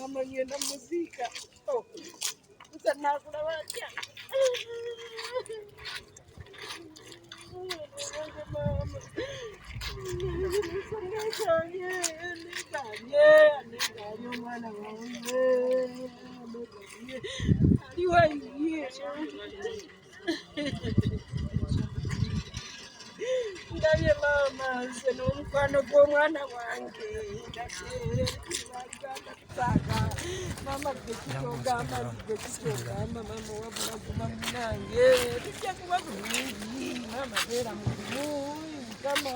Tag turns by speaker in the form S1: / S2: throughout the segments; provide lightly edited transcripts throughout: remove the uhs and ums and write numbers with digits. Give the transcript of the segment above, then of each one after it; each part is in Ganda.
S1: Mama yena muzika. Oh, usana kula wacha. Mama. Mwana wangu. Aliwa yeye. Ndaye mama seno mfano kwa mwana wange mama kitoga mama wabula munange tuchakuba bulungi mama bera mu kama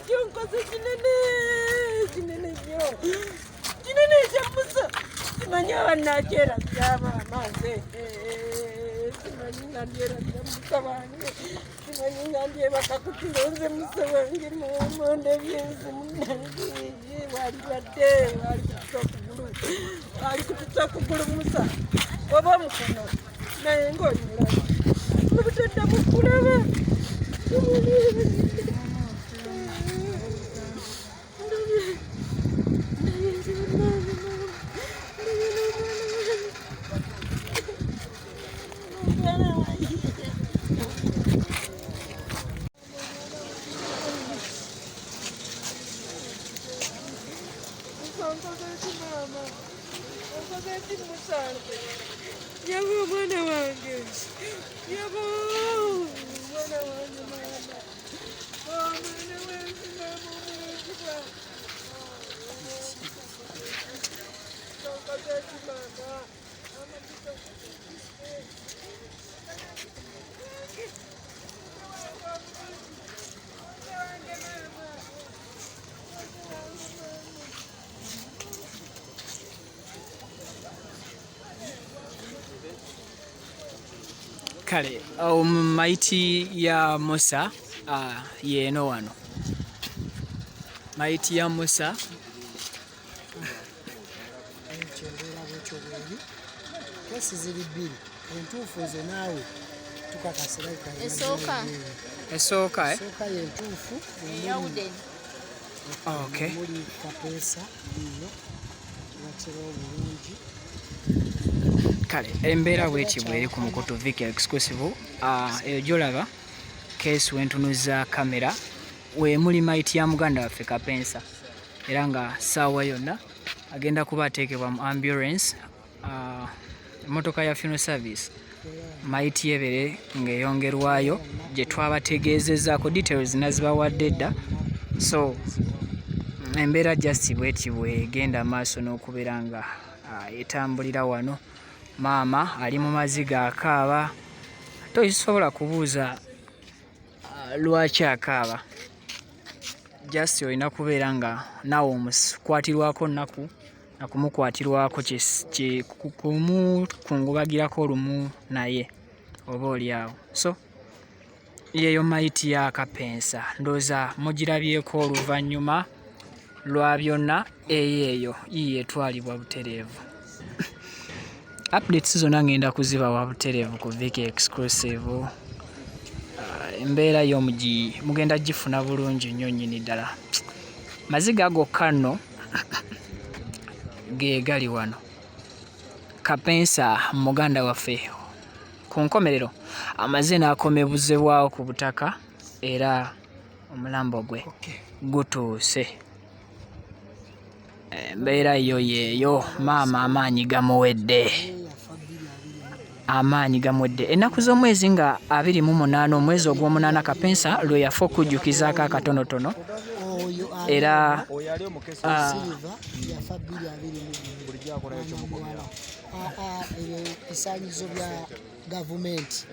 S1: chonkoze kinene kyo musa manyawa nachera jama maze Nandira musawange nandira bakakutilonze musawange monde byenze munange wali kutukugulu musa oba mukono naye ngonyula kubutadda mukulaba Yabo mwana wange. Yabo mwana wange mama. Oh mwana wange mama.
S2: Kale, maiti ya Musa yeno wano. Maiti ya Musa
S3: kesi ziri bbiri entuufu ezo naawe tukakasira
S2: esooka
S3: yentuufu
S2: okay.
S3: Muri Kapeesa iyo wakiro bulungi.
S2: Kale embeera bwetibwe eri ku Mukoto Vicky exclusive eyo gyolaba keesi wentunuza kamera we muli maiti ya muganda waffe Kapeesa era nga saawa yonna agenda kuba ateekebwa mu ambulance emotoka ya funeral service maiti yebere ng'eyongerwayo gye twabategeezezaako details nazibawadde dda so embeera just bwetibwe egenda maaso n'okubeera nga etambulira wano. Maama ali mu maziga akaaba tosobola kubuuza lwaki akaaba just olina kubeera nga naawe omukwatirirwako nnaku nakumukwatirwako kumukungubagirako olumu naye oba oliawo. So yeyo maiti ya Kapeesa ndooza mugirabyeko oluvannyuma lwa byonna eyo yiye etwalibwa butereevu. Updates zonna ngenda kuzibawa butereevu ku Vicky exclusive. Embeera yo mugenda gifuna bulungi nnyo nnyini ddala. Maziga gokka nno ge gali wano. Kapeesa muganda waffe ku nkomerero amaze n'akomebuzebwawo ku butaka era omulambo gwe gutuuse. Embeera yo yeeyo maama amaanyi gamuwedde. Ennaku z'omwezi nga 28 omwezi ogw'omunaana Kapeesa lwe yafa okujjukizaako akatonotono era
S3: ebisaanyizo bya gavumenti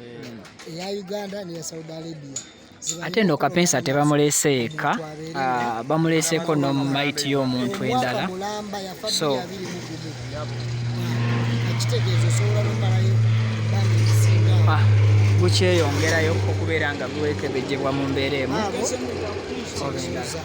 S3: eya Uganda n'eya Saudi Arabia
S2: ate ndo Kapeesa tebamulese eka, bamuleseko no maiti y'omuntu endala. So gukyeyongerayo okubeera nga guwekebejjebwa mu mbeera emu oba endala.